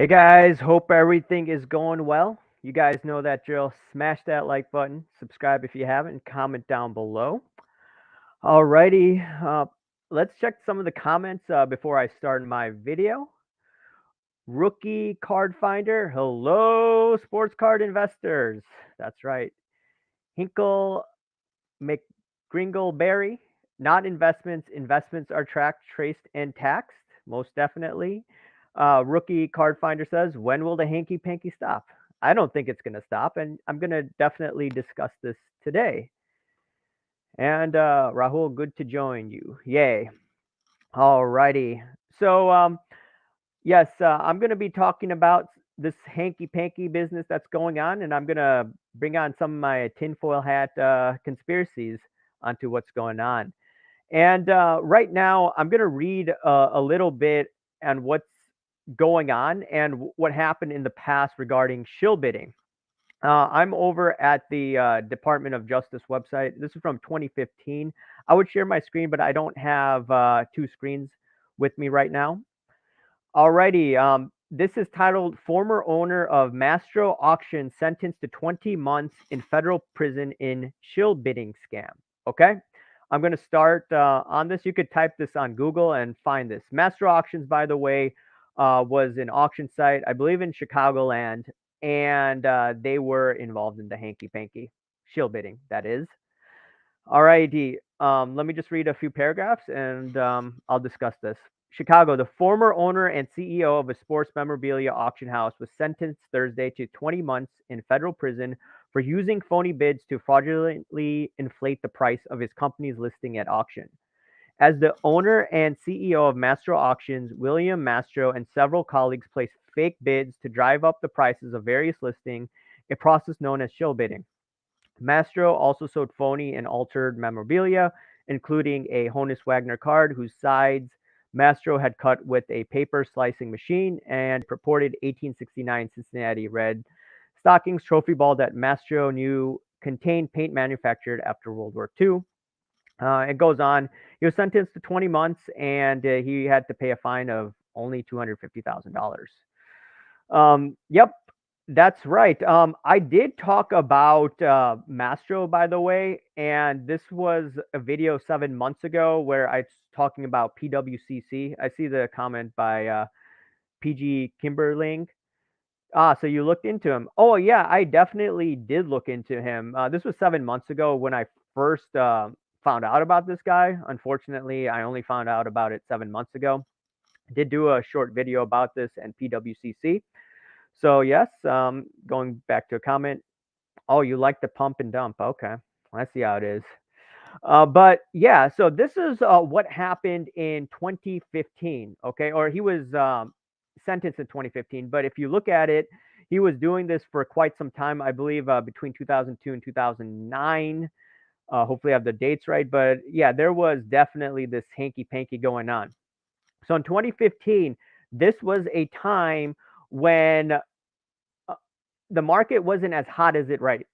Hey guys, hope everything is going well. You guys know that drill. Smash that like button, subscribe if you haven't, and comment down below. Alrighty, let's check some of the comments before I start my video. Rookie card finder, hello, sports card investors. That's right. Hinkle McGringleberry, not investments. Investments are tracked, traced, and taxed, most definitely. Rookie card finder says, when will the hanky panky stop? I don't think it's going to stop, and I'm going to definitely discuss this today. And Rahul, good to join you. Yay. Alrighty. So, yes, I'm going to be talking about this hanky panky business that's going on, and I'm going to bring on some of my tinfoil hat conspiracies onto what's going on. And right now, I'm going to read a little bit on what's going on and what happened in the past regarding shill bidding. I'm over at the Department of Justice website. This is from 2015. I would share my screen, but I don't have two screens with me right now. Alrighty, this is titled Former Owner of Mastro Auction Sentenced to 20 Months in Federal Prison in Shill Bidding Scam. Okay, I'm going to start on this. You could type this on Google and find this. Mastro Auctions, by the way, was an auction site, I believe in Chicagoland, and they were involved in the hanky panky shill bidding, that is. Alrighty, let me just read a few paragraphs and I'll discuss this. Chicago, the former owner and CEO of a sports memorabilia auction house was sentenced Thursday to 20 months in federal prison for using phony bids to fraudulently inflate the price of his company's listing at auction. As the owner and CEO of Mastro Auctions, William Mastro and several colleagues placed fake bids to drive up the prices of various listings, a process known as shill bidding. Mastro also sold phony and altered memorabilia, including a Honus Wagner card whose sides Mastro had cut with a paper slicing machine, and purported 1869 Cincinnati Red Stockings trophy ball that Mastro knew contained paint manufactured after World War II. It goes on. He was sentenced to 20 months, and he had to pay a fine of only $250,000. Yep, that's right. I did talk about Mastro, by the way, and this was a video 7 months ago where I was talking about PWCC. I see the comment by PG Kimberling. So you looked into him. Oh, yeah, I definitely did look into him. This was 7 months ago when I first found out about this guy. Unfortunately, I only found out about it 7 months ago. I did do a short video about this and PWCC. So yes, going back to a comment. Oh, you like the pump and dump. Okay, I see how it is. But yeah, so this is what happened in 2015. Okay, or he was sentenced in 2015. But if you look at it, he was doing this for quite some time. I believe between 2002 and 2009. Hopefully, I have the dates right. But yeah, there was definitely this hanky panky going on. So in 2015, this was a time when the market wasn't as hot as it right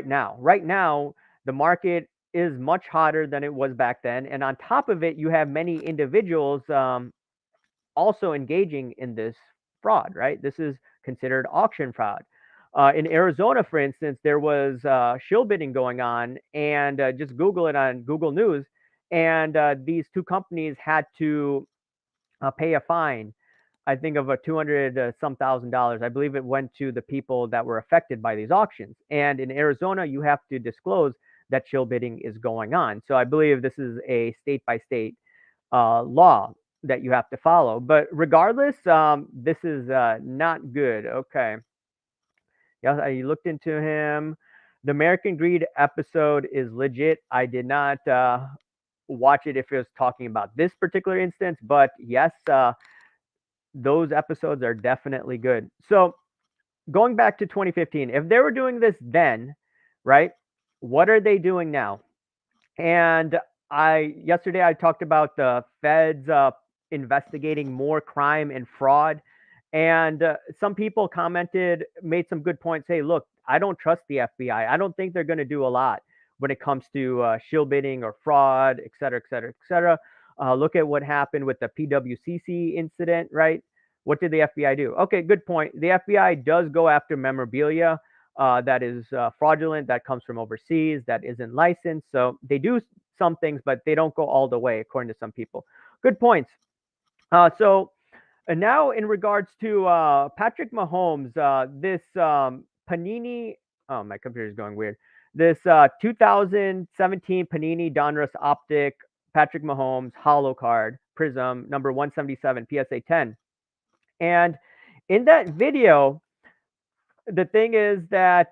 now. Right now, the market is much hotter than it was back then, and on top of it, you have many individuals also engaging in this fraud. Right, this is considered auction fraud. In Arizona, for instance, there was shill bidding going on, and just Google it on Google News, and these two companies had to pay a fine. I think of a 200 some $1,000. I believe it went to the people that were affected by these auctions. And in Arizona, you have to disclose that shill bidding is going on. So I believe this is a state by state law that you have to follow. But regardless, this is not good. Okay. Yeah, I looked into him. The American Greed episode is legit. I did not watch it if it was talking about this particular instance, but yes, those episodes are definitely good. So going back to 2015, if they were doing this then, right, what are they doing now? And yesterday I talked about the feds investigating more crime and fraud, and some people commented, made some good points. Hey, look, I don't trust the FBI. I don't think they're going to do a lot when it comes to shill bidding or fraud, et cetera, et cetera, et cetera. Look at what happened with the PWCC incident, right? What did the FBI do? Okay, good point. The FBI does go after memorabilia that is fraudulent, that comes from overseas, that isn't licensed. So they do some things, but they don't go all the way, according to some people. Good points. And now, in regards to Patrick Mahomes, this Panini, oh, my computer is going weird. This 2017 Panini Donruss Optic Patrick Mahomes Hollow Card Prism number 177 PSA 10. And in that video, the thing is that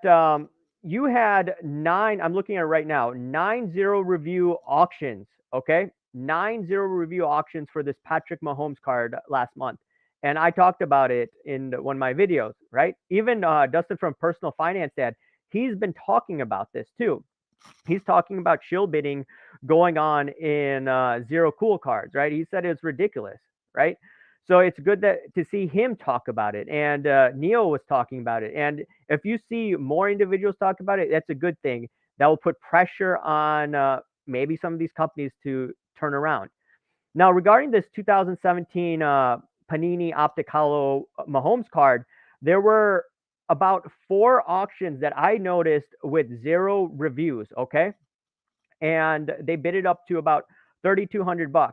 you had I'm looking at it right now, 9-0 review auctions, okay? 9-0 review auctions for this Patrick Mahomes card last month. And I talked about it in one of my videos, right? Even Dustin from Personal Finance Dad, he's been talking about this too. He's talking about shill bidding going on in zero cool cards, right? He said it's ridiculous, right? So it's good to see him talk about it. And Neo was talking about it. And if you see more individuals talk about it, that's a good thing. That will put pressure on maybe some of these companies to turn around. Now, regarding this 2017 Panini Optic Hollow Mahomes card, there were about 4 auctions that I noticed with 0 reviews, okay? And they bid it up to about $3,200.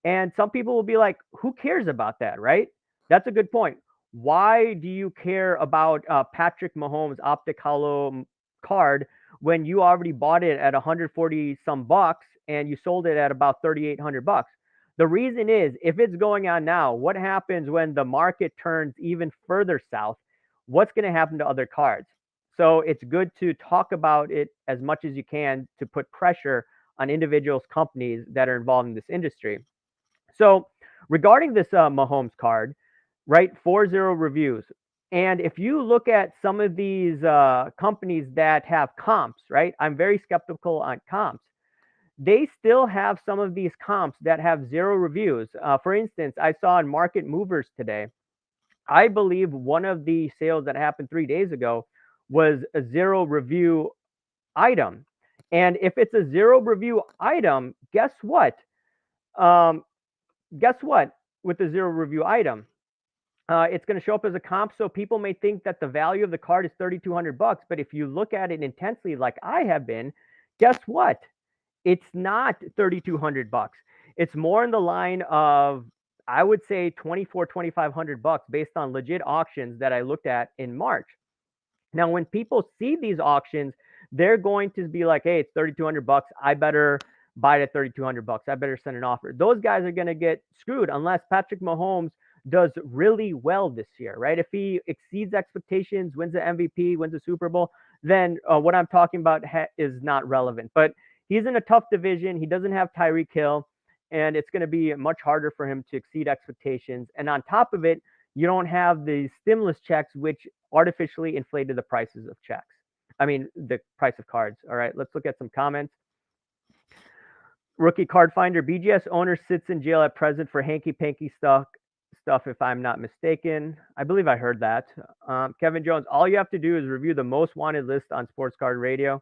And some people will be like, who cares about that, right? That's a good point. Why do you care about Patrick Mahomes Optic Hollow card when you already bought it at 140 some bucks and you sold it at about 3,800 bucks? The reason is, if it's going on now, what happens when the market turns even further south? What's going to happen to other cards? So it's good to talk about it as much as you can to put pressure on individuals, companies that are involved in this industry. So regarding this Mahomes card, right, 4-0 reviews. And if you look at some of these companies that have comps, right, I'm very skeptical on comps. They still have some of these comps that have 0 reviews. For instance, I saw in Market Movers today, I believe one of the sales that happened 3 days ago was a 0 review item. And if it's a 0 review item, guess what? Um, guess what? With the 0 review item, it's going to show up as a comp. So people may think that the value of the card is 3,200 bucks. But if you look at it intensely, like I have been, guess what? It's not 3,200 bucks. It's more in the line of, I would say, 2,500 bucks based on legit auctions that I looked at in March. Now, when people see these auctions, they're going to be like, hey, it's 3,200 bucks. I better buy it at 3,200 bucks. I better send an offer. Those guys are going to get screwed unless Patrick Mahomes does really well this year, right? If he exceeds expectations, wins the MVP, wins the Super Bowl, then what I'm talking about is not relevant. But he's in a tough division. He doesn't have Tyreek Hill, and it's going to be much harder for him to exceed expectations. And on top of it, you don't have the stimulus checks, which artificially inflated the prices of checks. I mean, the price of cards. All right, let's look at some comments. Rookie card finder, BGS owner sits in jail at present for hanky panky stuff, if I'm not mistaken. I believe I heard that. Kevin Jones, all you have to do is review the most wanted list on Sports Card Radio.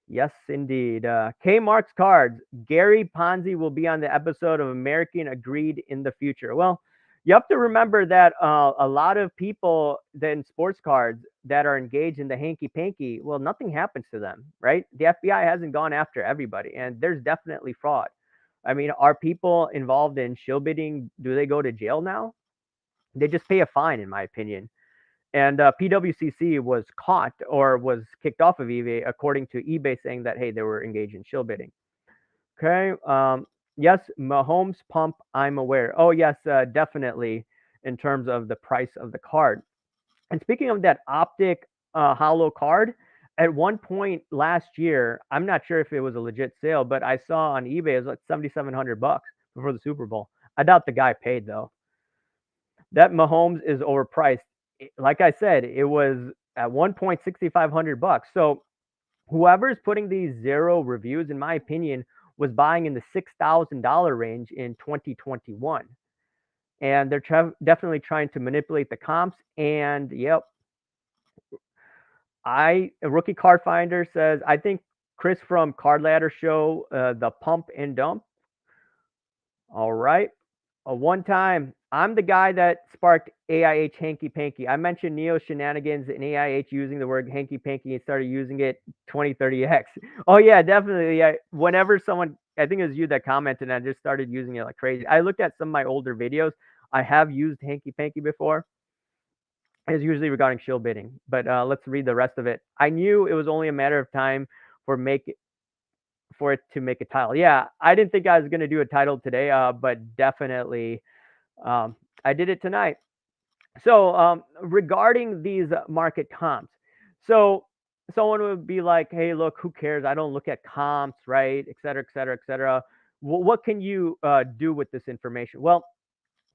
Yes, indeed. K Marks Cards, Gary Ponzi will be on the episode of American Agreed in the future. Well, you have to remember that a lot of people in sports cards that are engaged in the hanky panky, well, nothing happens to them, right? The FBI hasn't gone after everybody, and there's definitely fraud. I mean, are people involved in shill bidding? Do they go to jail now? They just pay a fine, in my opinion. And PWCC was caught or was kicked off of eBay, according to eBay, saying that, hey, they were engaged in shill bidding. Okay. Yes, Mahomes pump, I'm aware. Oh, yes, definitely, in terms of the price of the card. And speaking of that optic hollow card, at one point last year, I'm not sure if it was a legit sale, but I saw on eBay it was like 7,700 bucks before the Super Bowl. I doubt the guy paid, though. That Mahomes is overpriced. Like I said, it was at one point 6,500 bucks. So whoever's putting these 0 reviews, in my opinion, was buying in the $6,000 range in 2021. And they're definitely trying to manipulate the comps. And yep, a rookie card finder says, I think Chris from Card Ladder show the pump and dump. All right. One time I'm the guy that sparked AIH Hanky Panky. I mentioned Neo shenanigans and AIH using the word Hanky Panky and started using it 2030x. Oh yeah, definitely. Yeah. Whenever someone, I think it was you that commented, and I just started using it like crazy. I looked at some of my older videos. I have used Hanky Panky before. It's usually regarding shill bidding, but let's read the rest of it. I knew it was only a matter of time for it to make a title. Yeah, I didn't think I was gonna do a title today, but definitely I did it tonight. So regarding these market comps, so someone would be like, "Hey, look, who cares? I don't look at comps, right? Et cetera, et cetera, et cetera." What can you do with this information? Well,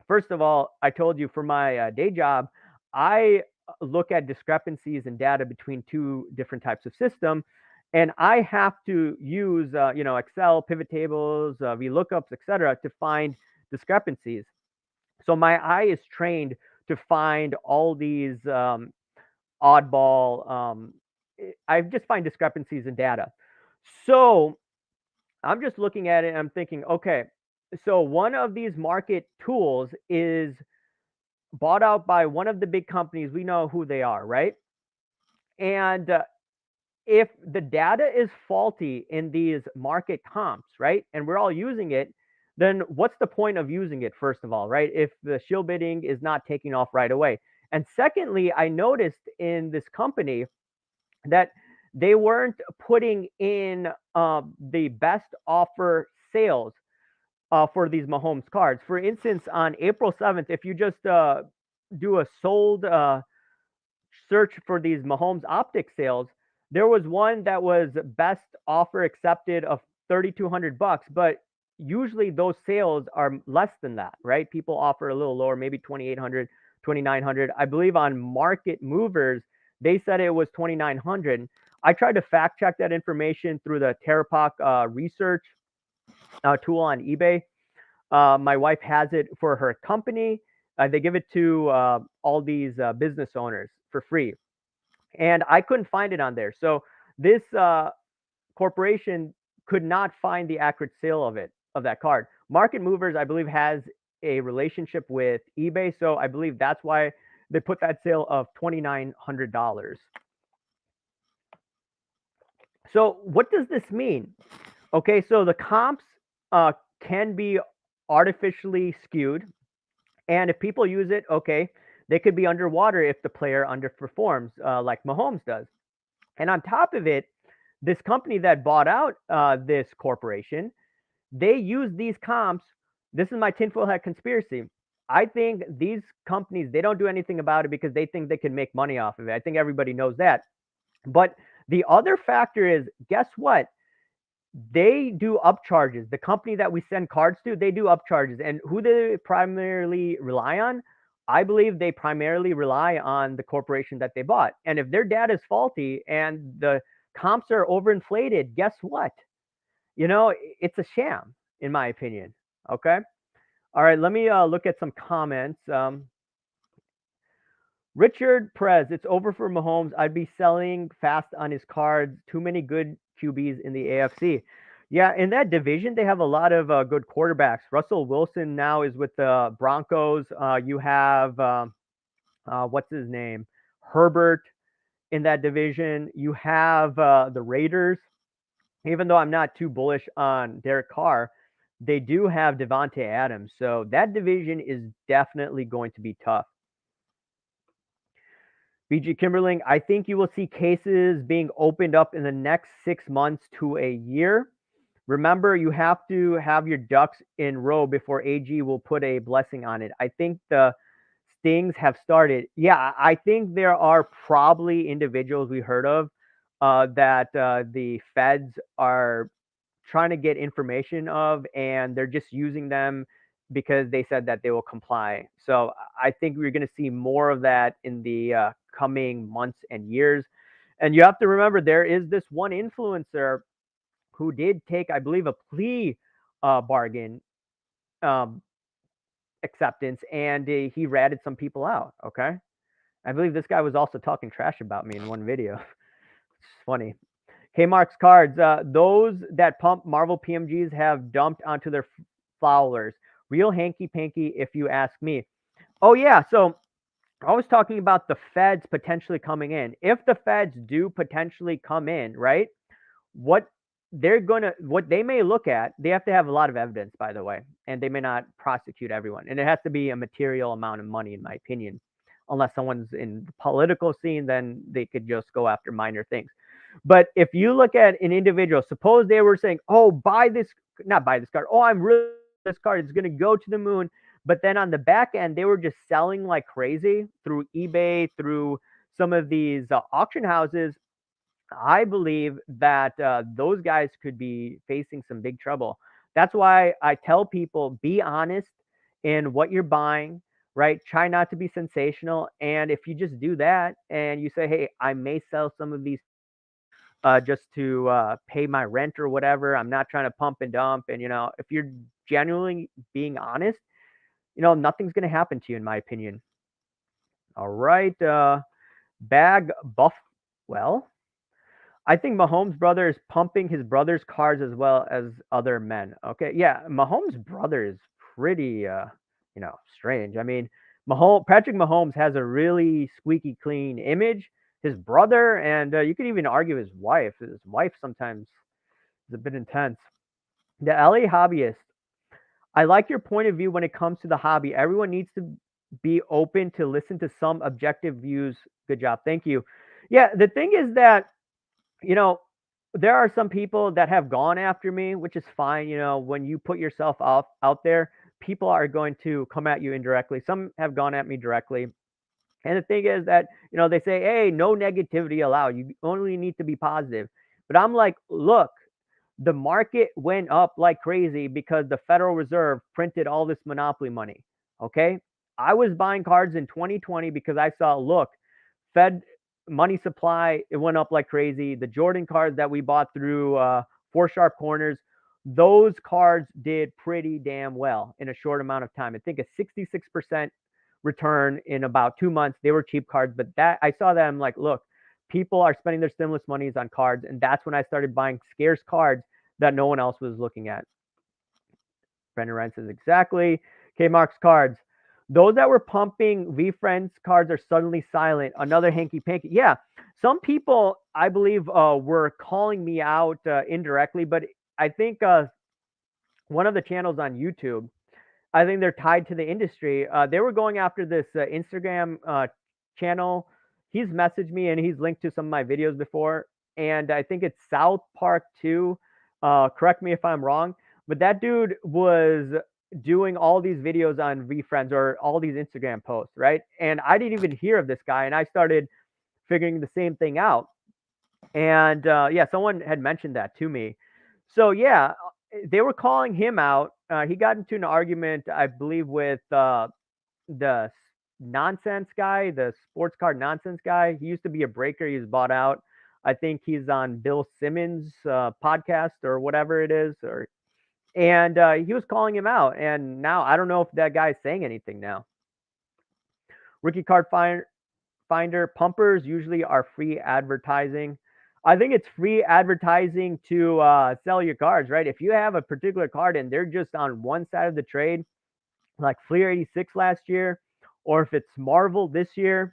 first of all, I told you for my day job, I look at discrepancies in data between two different types of system, and I have to use Excel, pivot tables, VLOOKUPs, etc., to find discrepancies. So my eye is trained to find all these oddball. I just find discrepancies in data. So I'm just looking at it and I'm thinking, okay, so one of these market tools is bought out by one of the big companies. We know who they are, right? And if the data is faulty in these market comps, right, and we're all using it, then what's the point of using it, first of all, right? If the shill bidding is not taking off right away. And secondly, I noticed in this company that they weren't putting in the best offer sales for these Mahomes cards. For instance, on April 7th, if you just do a sold search for these Mahomes optic sales, there was one that was best offer accepted of 3,200 bucks, but usually those sales are less than that, right? People offer a little lower, maybe 2,800, 2,900. I believe on Market Movers, they said it was 2,900. I tried to fact check that information through the Terapak research tool on eBay. My wife has it for her company. They give it to all these business owners for free, and I couldn't find it on there. So this corporation could not find the accurate sale of that card. Market Movers, I believe, has a relationship with eBay, so I believe that's why they put that sale of $2,900. So what does this mean? Okay, so the comps can be artificially skewed, and if people use it, okay, they could be underwater if the player underperforms, like Mahomes does. And on top of it, this company that bought out this corporation, they use these comps. This is my tinfoil hat conspiracy. I think these companies, they don't do anything about it because they think they can make money off of it. I think everybody knows that. But the other factor is, guess what? They do upcharges. The company that we send cards to, they do upcharges. And who do they primarily rely on? I believe they primarily rely on the corporation that they bought. And if their data is faulty and the comps are overinflated, guess what? It's a sham, in my opinion. Okay. All right. Let me look at some comments. Richard Perez, it's over for Mahomes. I'd be selling fast on his cards. Too many good QBs in the AFC. Yeah, in that division, they have a lot of good quarterbacks. Russell Wilson now is with the Broncos. You have, what's his name? Herbert in that division. You have the Raiders. Even though I'm not too bullish on Derek Carr, they do have Devontae Adams. So that division is definitely going to be tough. BG Kimberling, I think you will see cases being opened up in the next 6 months to a year. Remember, you have to have your ducks in row before AG will put a blessing on it. I think the stings have started. Yeah, I think there are probably individuals we heard of that the feds are trying to get information of, and they're just using them because they said that they will comply. So I think we're going to see more of that in the coming months and years. And you have to remember, there is this one influencer who did take, I believe, a plea bargain acceptance, and he ratted some people out. Okay. I believe this guy was also talking trash about me in one video. It's funny. K-Mark's cards, those that pump Marvel PMGs have dumped onto their followers. Real hanky panky, if you ask me. Oh yeah, so I was talking about the feds potentially coming in. If the feds do potentially come in, right? What what they may look at, they have to have a lot of evidence, by the way, and they may not prosecute everyone. And it has to be a material amount of money, in my opinion. Unless someone's in the political scene, then they could just go after minor things. But if you look at an individual, suppose they were saying, "Oh, buy this, not buy this card. Oh, I'm really this card. It's going to go to the moon." But then on the back end, they were just selling like crazy through eBay, through some of these auction houses. I believe that those guys could be facing some big trouble. That's why I tell people be honest in what you're buying, right? Try not to be sensational. And if you just do that and you say, hey, I may sell some of these just to pay my rent or whatever, I'm not trying to pump and dump. And, if you're genuinely being honest, nothing's going to happen to you, in my opinion. All right. Bag buff. Well, I think Mahomes' brother is pumping his brother's cars as well as other men. Okay, yeah, Mahomes' brother is pretty, strange. I mean, Patrick Mahomes has a really squeaky clean image. His brother, and you could even argue his wife. His wife sometimes is a bit intense. The LA hobbyist. I like your point of view when it comes to the hobby. Everyone needs to be open to listen to some objective views. Good job. Thank you. Yeah, the thing is that you know, there are some people that have gone after me, which is fine. When you put yourself out there, people are going to come at you indirectly. Some have gone at me directly. And the thing is that, they say, hey, no negativity allowed. You only need to be positive. But I'm like, look, the market went up like crazy because the Federal Reserve printed all this monopoly money. Okay. I was buying cards in 2020 because I saw, look, Fed money supply, it went up like crazy. The Jordan cards that we bought through Four Sharp Corners, those cards did pretty damn well in a short amount of time. I think a 66% return in about 2 months. They were cheap cards, but that I saw that I'm like, look, people are spending their stimulus monies on cards, and that's when I started buying scarce cards that no one else was looking at. Brendan Ryan says exactly. K Mark's cards. Those that were pumping VFriends cards are suddenly silent. Another hanky panky. Yeah, some people I believe were calling me out indirectly, but I think one of the channels on YouTube, I think they're tied to the industry. They were going after this Instagram channel. He's messaged me and he's linked to some of my videos before, and I think it's South Park 2. Correct me if I'm wrong, but that dude was doing all these videos on VFriends or all these Instagram posts, right? And I didn't even hear of this guy, and I started figuring the same thing out. And yeah, someone had mentioned that to me. So yeah, they were calling him out. He got into an argument, I believe, with the nonsense guy, the sports card nonsense guy. He used to be a breaker. He's bought out. I think he's on Bill Simmons' podcast or whatever it is, and he was calling him out. And now I don't know if that guy's saying anything now. Rookie card finder pumpers usually are free advertising. I think it's free advertising to sell your cards, right? If you have a particular card and they're just on one side of the trade, like Fleer 86 last year, or if it's Marvel this year,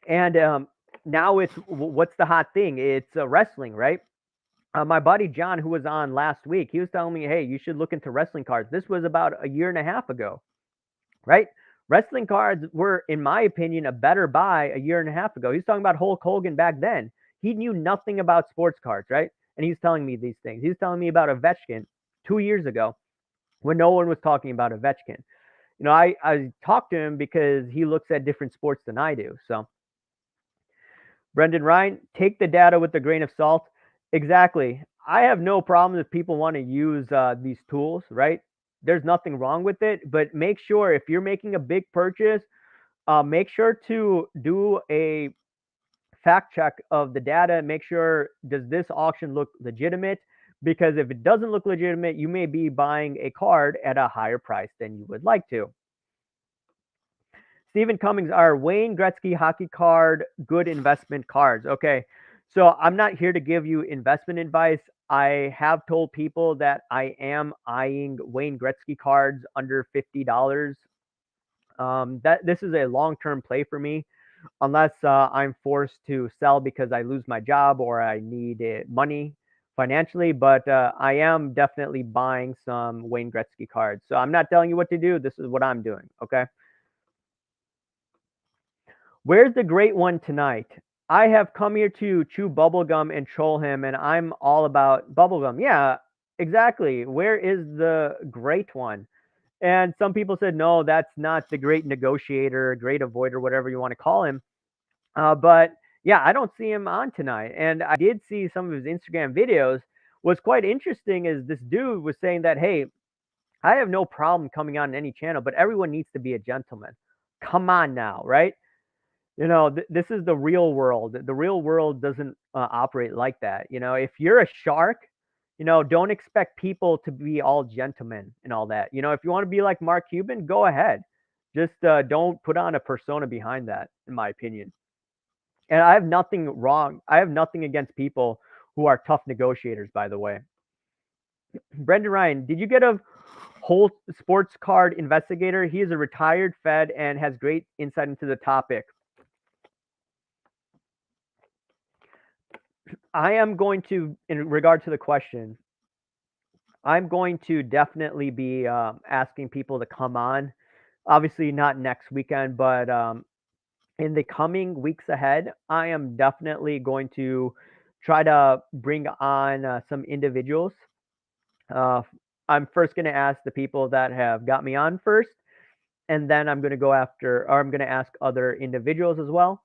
and now it's what's the hot thing? It's wrestling, right? My buddy John, who was on last week, he was telling me, hey, you should look into wrestling cards. This was about a year and a half ago, right? Wrestling cards were, in my opinion, a better buy a year and a half ago. He's talking about Hulk Hogan back then. He knew nothing about sports cards, right? And he's telling me these things. He's telling me about Ovechkin 2 years ago when no one was talking about Ovechkin. I talked to him because he looks at different sports than I do. So, Brendan Ryan, take the data with a grain of salt. Exactly. I have no problem if people want to use these tools, right? There's nothing wrong with it, but make sure if you're making a big purchase, make sure to do a fact check of the data. Make sure, does this auction look legitimate? Because if it doesn't look legitimate, you may be buying a card at a higher price than you would like to. Stephen Cummings, are Wayne Gretzky hockey card good investment cards? Okay, So I'm not here to give you investment advice. I have told people that I am eyeing Wayne Gretzky cards under $50. That this is a long-term play for me, unless I'm forced to sell because I lose my job or I need money financially. But I am definitely buying some Wayne Gretzky cards. So I'm not telling you what to do. This is what I'm doing. Okay. Where's the great one tonight? I have come here to chew bubblegum and troll him, and I'm all about bubblegum. Yeah, exactly. Where is the great one? And some people said, no, that's not the great negotiator, great avoider, whatever you want to call him. But yeah, I don't see him on tonight. And I did see some of his Instagram videos. What's quite interesting is this dude was saying that, hey, I have no problem coming on any channel, but everyone needs to be a gentleman. Come on now, right? This is the real world. The real world doesn't operate like that. If you're a shark, don't expect people to be all gentlemen and all that. If you want to be like Mark Cuban, go ahead. Just don't put on a persona behind that, in my opinion. And I have nothing wrong. I have nothing against people who are tough negotiators, by the way. Brendan Ryan, did you get a whole sports card investigator? He is a retired Fed and has great insight into the topic. I am going to, in regard to the question, I'm going to definitely be asking people to come on. Obviously, not next weekend, but in the coming weeks ahead, I am definitely going to try to bring on some individuals. Uh, I'm first going to ask the people that have got me on first, and then I'm going to go after, or I'm going to ask other individuals as well.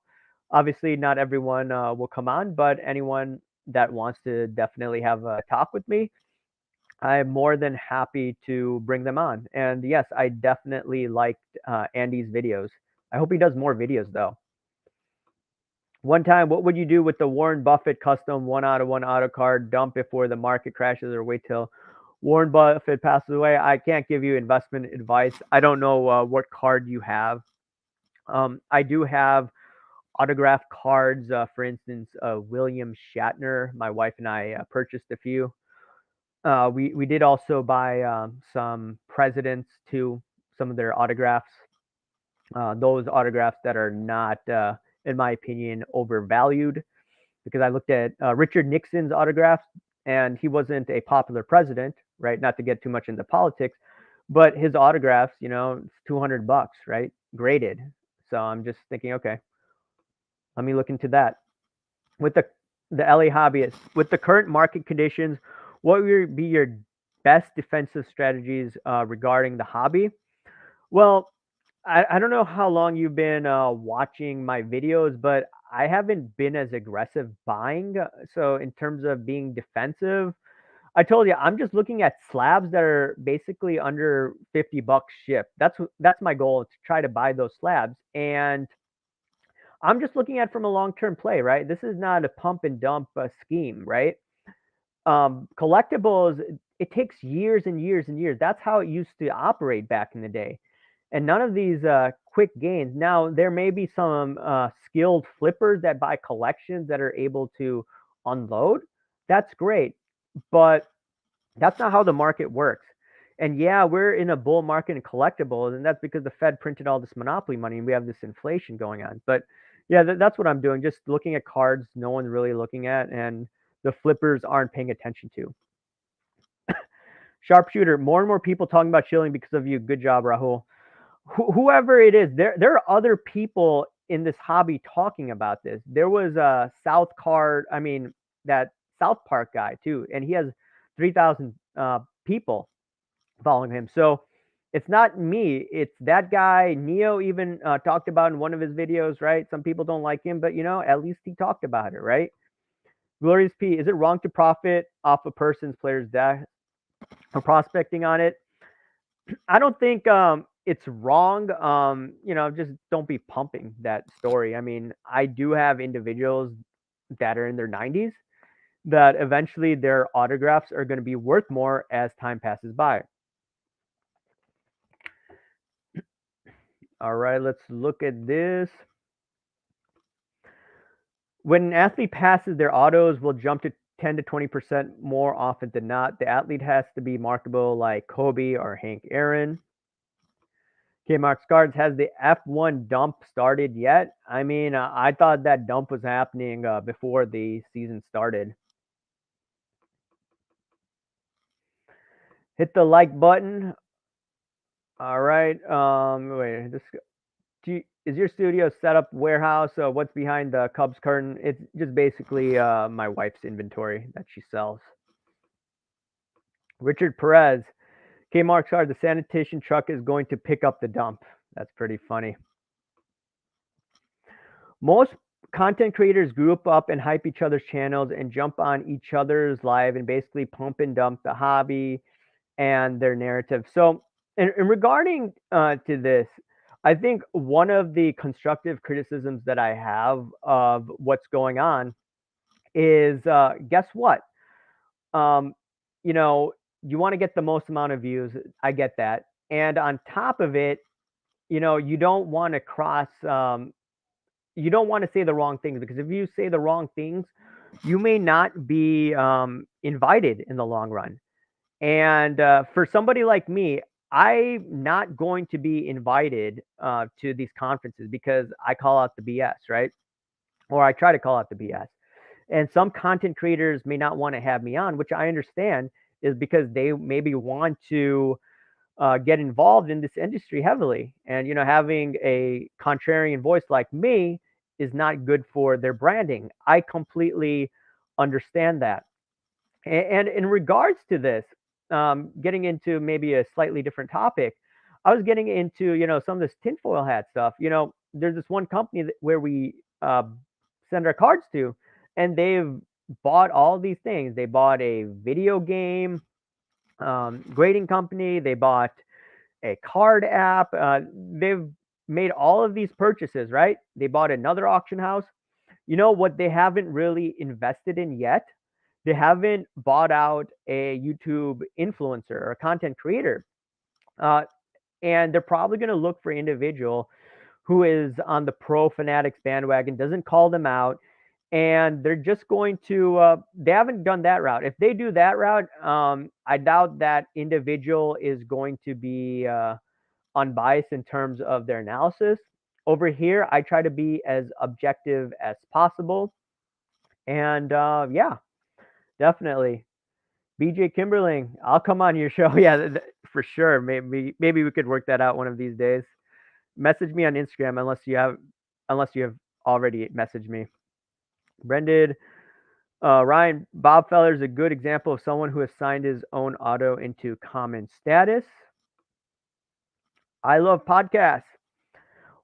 Obviously, not everyone will come on, but anyone that wants to definitely have a talk with me, I'm more than happy to bring them on. And yes, I definitely liked Andy's videos. I hope he does more videos though. One time, what would you do with the Warren Buffett custom 1/1 auto card? Dump before the market crashes or wait till Warren Buffett passes away? I can't give you investment advice. I don't know what card you have. I do have autographed cards. For instance, William Shatner. My wife and I purchased a few. We did also buy some presidents too, some of their autographs. Those autographs that are not, in my opinion, overvalued. Because I looked at Richard Nixon's autographs, and he wasn't a popular president, right? Not to get too much into politics, but his autographs, it's $200, right? Graded. So I'm just thinking, okay, let me look into that. With the LA hobbyist, with the current market conditions, what would be your best defensive strategies regarding the hobby? Well, I don't know how long you've been watching my videos, but I haven't been as aggressive buying. So in terms of being defensive, I told you I'm just looking at slabs that are basically under $50 shipped. That's my goal, to try to buy those slabs. And I'm just looking at from a long-term play, right? This is not a pump and dump scheme, right? Collectibles, it takes years and years and years. That's how it used to operate back in the day. And none of these quick gains. Now, there may be some skilled flippers that buy collections that are able to unload. That's great. But that's not how the market works. And yeah, we're in a bull market in collectibles, and that's because the Fed printed all this monopoly money and we have this inflation going on. But yeah, that's what I'm doing. Just looking at cards no one's really looking at, and the flippers aren't paying attention to. Sharpshooter, more and more people talking about shilling because of you. Good job, Rahul. Whoever it is, there are other people in this hobby talking about this. There was a that South Park guy too, and he has 3,000 people following him. So it's not me, it's that guy. Neo even talked about in one of his videos, right? Some people don't like him, but at least he talked about it, right? Glorious P, is it wrong to profit off a person's player's death or prospecting on it? I don't think it's wrong. Just don't be pumping that story. I mean, I do have individuals that are in their 90s that eventually their autographs are going to be worth more as time passes by. All right, let's look at this. When an athlete passes, their autos will jump to 10 to 20% more often than not. The athlete has to be marketable like Kobe or Hank Aaron. Okay, Mark Scards, has the F1 dump started yet? I mean, I thought that dump was happening before the season started. Hit the like button. All right. Wait. Is your studio set up warehouse? What's behind the Cubs curtain? It's just basically my wife's inventory that she sells. Richard Perez. Okay, Mark Scards, the sanitation truck is going to pick up the dump. That's pretty funny. Most content creators group up and hype each other's channels and jump on each other's live and basically pump and dump the hobby and their narrative. So, in regarding to this, I think one of the constructive criticisms that I have of what's going on is guess what? Um, you know, you want to get the most amount of views. I get that. And on top of it, you don't want to you don't want to say the wrong things, because if you say the wrong things, you may not be invited in the long run. And for somebody like me, I'm not going to be invited to these conferences because I call out the BS, right? Or I try to call out the BS. And some content creators may not want to have me on, which I understand is because they maybe want to get involved in this industry heavily. And, having a contrarian voice like me is not good for their branding. I completely understand that. And in regards to this, getting into maybe a slightly different topic, I was getting into, some of this tinfoil hat stuff. There's this one company where we send our cards to, and they've bought all these things. They bought a video game grading company. They bought a card app. They've made all of these purchases, right? They bought another auction house. You know what they haven't really invested in yet? They haven't bought out a YouTube influencer or a content creator. Uh, and they're probably going to look for an individual who is on the pro fanatics bandwagon, doesn't call them out, and they're just going to they haven't done that route. If they do that route, I doubt that individual is going to be unbiased in terms of their analysis. Over here, I try to be as objective as possible. And yeah, definitely. BJ Kimberling, I'll come on your show. Yeah, for sure. Maybe we could work that out one of these days. Message me on Instagram unless you have already messaged me. Brendan, Ryan, Bob Feller is a good example of someone who has signed his own auto into common status. I love podcasts.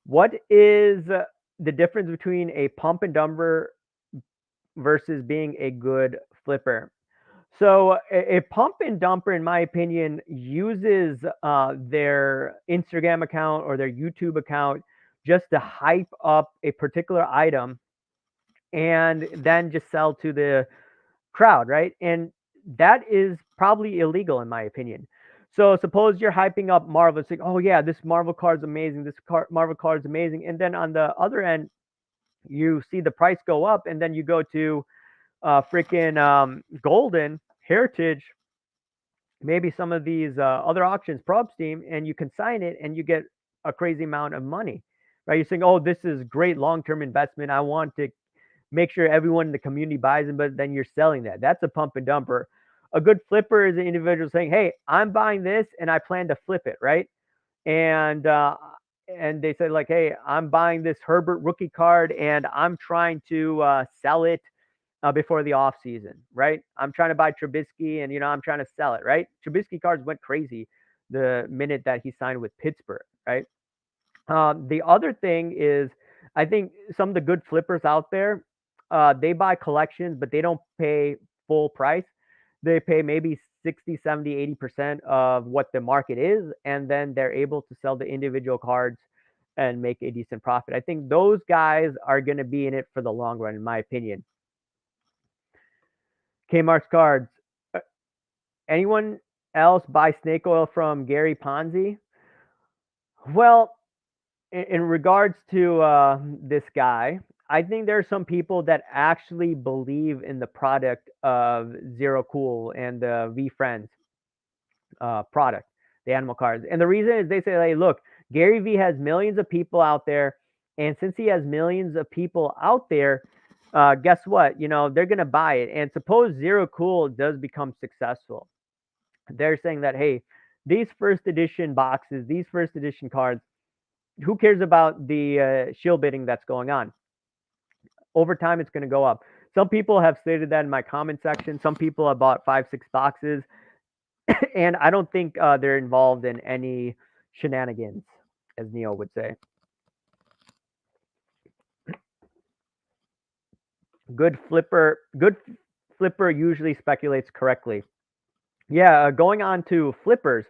What is the difference between a pump and dumper versus being a good flipper? So a pump and dumper, in my opinion, uses their Instagram account or their YouTube account just to hype up a particular item and then just sell to the crowd, right? And that is probably illegal in my opinion. So suppose you're hyping up Marvel, it's like, oh yeah, this Marvel card's amazing, Marvel card's amazing, and then on the other end, you see the price go up, and then you go to freaking Golden Heritage, maybe some of these other auctions, Prob Steam, and you consign it, and you get a crazy amount of money, right? You're saying, oh, this is great long-term investment. I want to make sure everyone in the community buys them, but then you're selling that. That's a pump and dumper. A good flipper is an individual saying, hey, I'm buying this and I plan to flip it, right? And they said like, hey, I'm buying this Herbert rookie card and I'm trying to sell it before the off season, right? I'm trying to buy Trubisky and, I'm trying to sell it, right? Trubisky cards went crazy the minute that he signed with Pittsburgh, right? The other thing is, I think some of the good flippers out there, they buy collections, but they don't pay full price. They pay maybe 60, 70, 80% of what the market is, and then they're able to sell the individual cards and make a decent profit. I think those guys are going to be in it for the long run, in my opinion. Kmart's cards. Anyone else buy snake oil from Gary Ponzi? Well, in regards to this guy, I think there are some people that actually believe in the product of Zero Cool and the V Friends product, the animal cards. And the reason is they say, hey, look, Gary Vee has millions of people out there. And since he has millions of people out there, guess what? They're going to buy it. And suppose Zero Cool does become successful. They're saying that, hey, these first edition boxes, these first edition cards, who cares about the shill bidding that's going on? Over time, it's going to go up. Some people have stated that in my comment section. Some people have bought 5-6 boxes, and I don't think they're involved in any shenanigans, as Neo would say. Good flipper usually speculates correctly. Yeah, going on to flippers,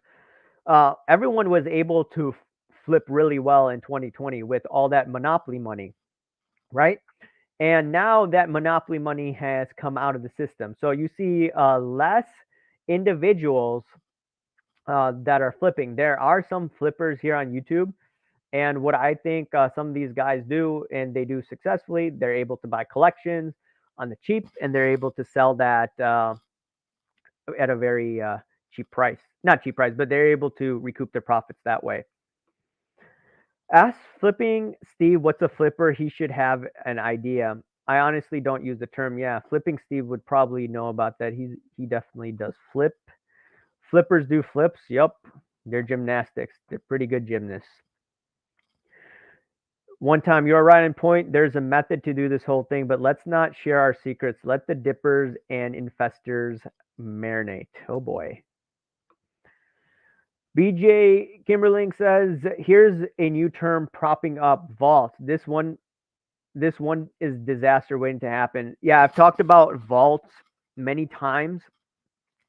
everyone was able to flip really well in 2020 with all that monopoly money, right? And now that monopoly money has come out of the system. So you see less individuals that are flipping. There are some flippers here on YouTube. And what I think some of these guys do, and they do successfully, they're able to buy collections on the cheap, and they're able to sell that at a very cheap price. Not cheap price, but they're able to recoup their profits that way. Ask Flipping Steve what's a flipper. He should have an idea. I honestly don't use the term. Yeah, Flipping Steve would probably know about that. He definitely does flip. Flippers do flips. Yep, they're gymnastics. They're pretty good gymnasts. One time, you're right on point. There's a method to do this whole thing, but let's not share our secrets. Let the dippers and infestors marinate. Oh boy. BJ Kimberling says, here's a new term propping up vault. This one is disaster waiting to happen. Yeah, I've talked about vaults many times,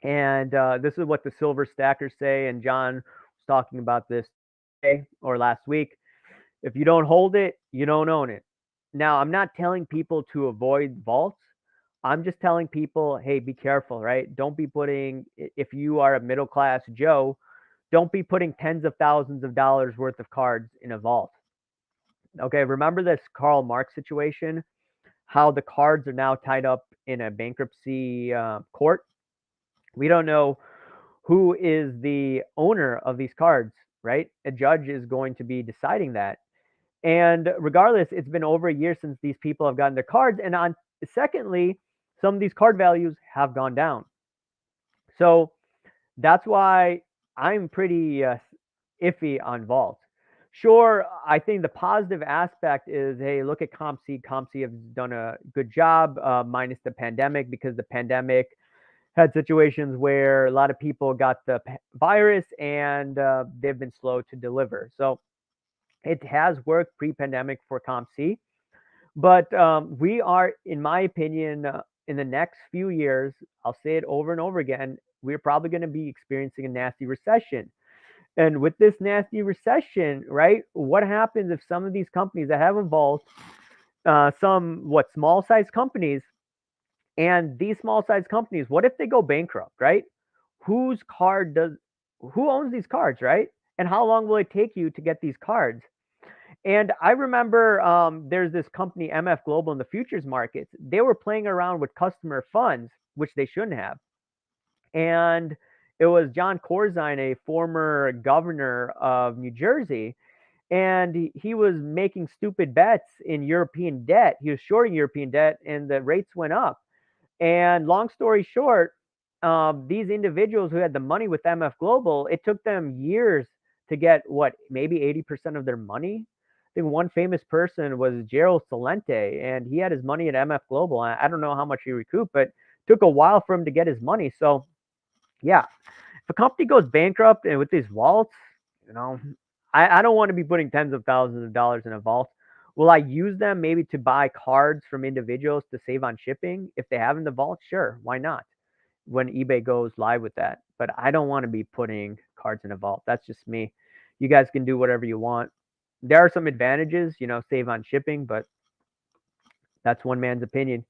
and this is what the silver stackers say, and John was talking about this today or last week. If you don't hold it, you don't own it. Now, I'm not telling people to avoid vaults. I'm just telling people, hey, be careful, right? Don't be putting, if you are a middle class Joe, don't be putting tens of thousands of dollars worth of cards in a vault. Okay, remember this Karl Marx situation? How the cards are now tied up in a bankruptcy court? We don't know who is the owner of these cards, right? A judge is going to be deciding that. And regardless, it's been over a year since these people have gotten their cards. And secondly, some of these card values have gone down. So that's why I'm pretty iffy on vault. Sure, I think the positive aspect is, hey, look at CompC. CompC has done a good job, minus the pandemic, because the pandemic had situations where a lot of people got the virus and they've been slow to deliver. So it has worked pre-pandemic for CompC, but we are, in my opinion, in the next few years, I'll say it over and over again, we're probably going to be experiencing a nasty recession. And with this nasty recession, right, what happens if some of these companies that have evolved, small size companies, and these small size companies, what if they go bankrupt, right? Who owns these cards, right? And how long will it take you to get these cards? And I remember there's this company, MF Global, in the futures markets. They were playing around with customer funds, which they shouldn't have. And it was John Corzine, a former governor of New Jersey, and he was making stupid bets in European debt. He was shorting European debt, and the rates went up. And long story short, these individuals who had the money with MF Global, it took them years to get maybe 80% of their money. I think one famous person was Gerald Celente, and he had his money at MF Global. I don't know how much he recouped, but it took a while for him to get his money. So, yeah, if a company goes bankrupt and with these vaults, I don't want to be putting tens of thousands of dollars in a vault. Will I use them maybe to buy cards from individuals to save on shipping? If they have in the vault, sure, why not? When eBay goes live with that. But I don't want to be putting cards in a vault. That's just me. You guys can do whatever you want. There are some advantages, save on shipping, but that's one man's opinion.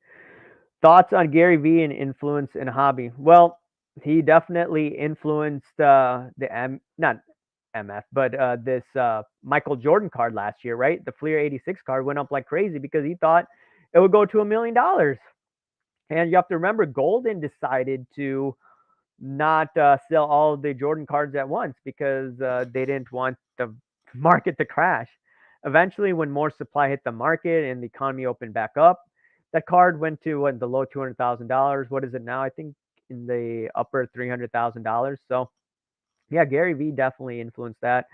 Thoughts on Gary Vee and influence in hobby? Well, he definitely influenced not MF, but this Michael Jordan card last year, right? The Fleer 86 card went up like crazy because he thought it would go to $1 million. And you have to remember, Golden decided to not sell all of the Jordan cards at once because they didn't want the market to crash. Eventually, when more supply hit the market and the economy opened back up, that card went to the low $200,000. What is it now? I think in the upper $300,000. So yeah, Gary Vee definitely influenced that.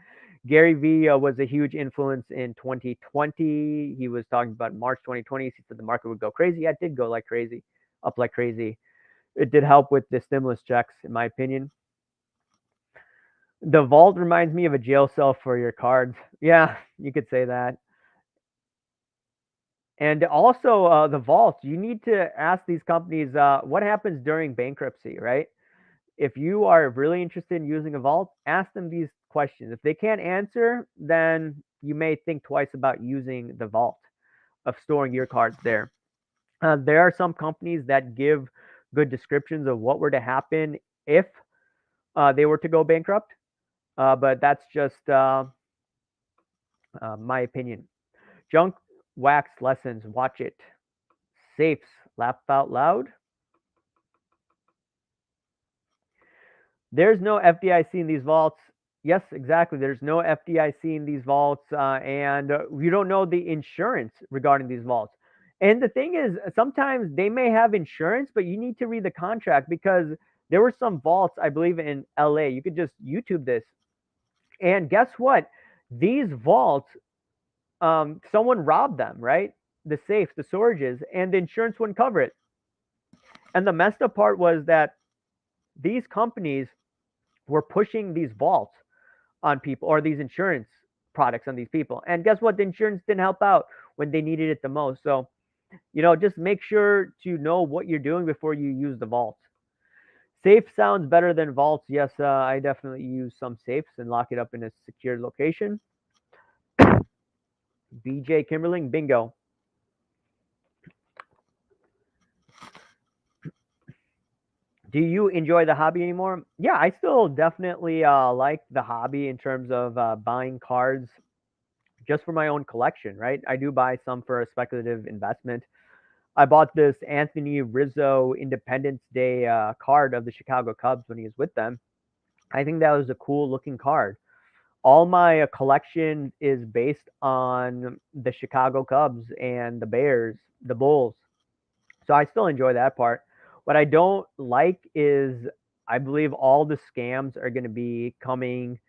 Gary Vee was a huge influence in 2020. He was talking about March 2020. He said the market would go crazy. Yeah, it did go like crazy, up like crazy. It did help with the stimulus checks, in my opinion. The vault reminds me of a jail cell for your cards. Yeah, you could say that. And also, the vault, you need to ask these companies what happens during bankruptcy, right? If you are really interested in using a vault, ask them these questions. If they can't answer, then you may think twice about using the vault of storing your cards there. There are some companies that give good descriptions of what were to happen if they were to go bankrupt, but that's just my opinion. Junk wax lessons, watch it. Safes, laugh out loud. There's no FDIC in these vaults. Yes, exactly. There's no FDIC in these vaults, and you don't know the insurance regarding these vaults. And the thing is, sometimes they may have insurance, but you need to read the contract because there were some vaults, I believe, in LA. You could just YouTube this. And guess what? These vaults, someone robbed them, right? The safes, the storages, and the insurance wouldn't cover it. And the messed up part was that these companies were pushing these vaults on people or these insurance products on these people. And guess what? The insurance didn't help out when they needed it the most. So, just make sure to know what you're doing before you use the vault. Safe sounds better than vaults. Yes, I definitely use some safes and lock it up in a secure location. BJ Kimberling, bingo. Do you enjoy the hobby anymore? Yeah, I still definitely like the hobby in terms of buying cards just for my own collection, right? I do buy some for a speculative investment. I bought this Anthony Rizzo Independence Day card of the Chicago Cubs when he was with them. I think that was a cool looking card. All my collection is based on the Chicago Cubs and the Bears, the Bulls. So I still enjoy that part. What I don't like is I believe all the scams are going to be coming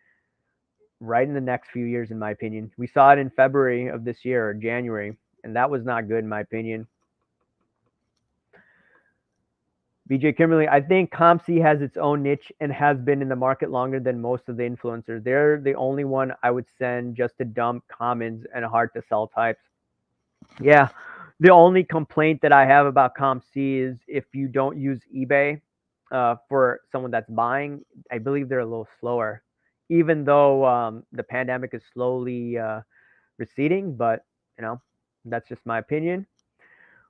right in the next few years, in my opinion. We saw it in February of this year or January, and that was not good, in my opinion. BJ Kimberly, I think ComC has its own niche and has been in the market longer than most of the influencers. They're the only one I would send just to dump commons and hard to sell types. Yeah. The only complaint that I have about ComC is if you don't use eBay for someone that's buying, I believe they're a little slower, even though the pandemic is slowly receding. But, that's just my opinion.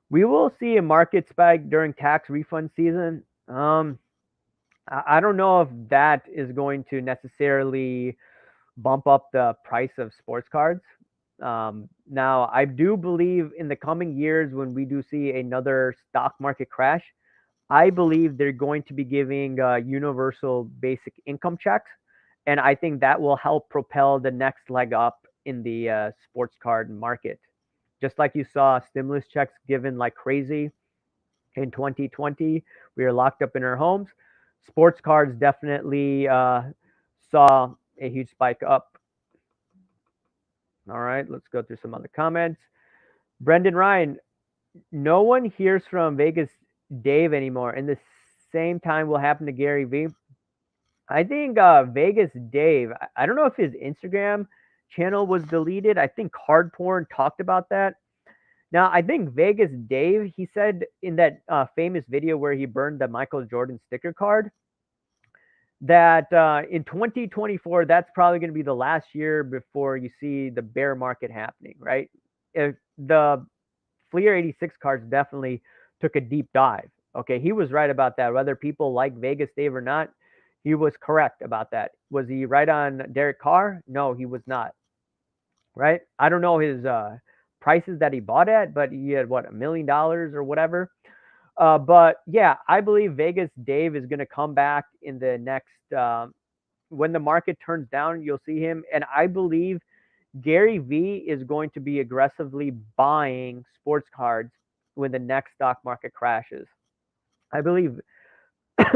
We will see a market spike during tax refund season. I don't know if that is going to necessarily bump up the price of sports cards. Now, I do believe in the coming years when we do see another stock market crash, I believe they're going to be giving universal basic income checks. And I think that will help propel the next leg up in the sports card market. Just like you saw stimulus checks given like crazy in 2020, we were locked up in our homes. Sports cards definitely saw a huge spike up. All right, let's go through some other comments. Brendan Ryan, no one hears from Vegas Dave anymore. And the same time will happen to Gary Vee. I think Vegas Dave, I don't know if his Instagram channel was deleted. I think Card Porn talked about that. Now, I think Vegas Dave, he said in that famous video where he burned the Michael Jordan sticker card, that in 2024, that's probably going to be the last year before you see the bear market happening, right? If the Fleer 86 cards definitely took a deep dive. Okay, he was right about that. Whether people like Vegas Dave or not, He was correct about that. Was he right on Derek Carr? No, he was not. Right? I don't know his prices that he bought at, but he had what, $1 million or whatever. But yeah, I believe Vegas Dave is going to come back in the next when the market turns down. You'll see him, and I believe Gary V is going to be aggressively buying sports cards when the next stock market crashes. I believe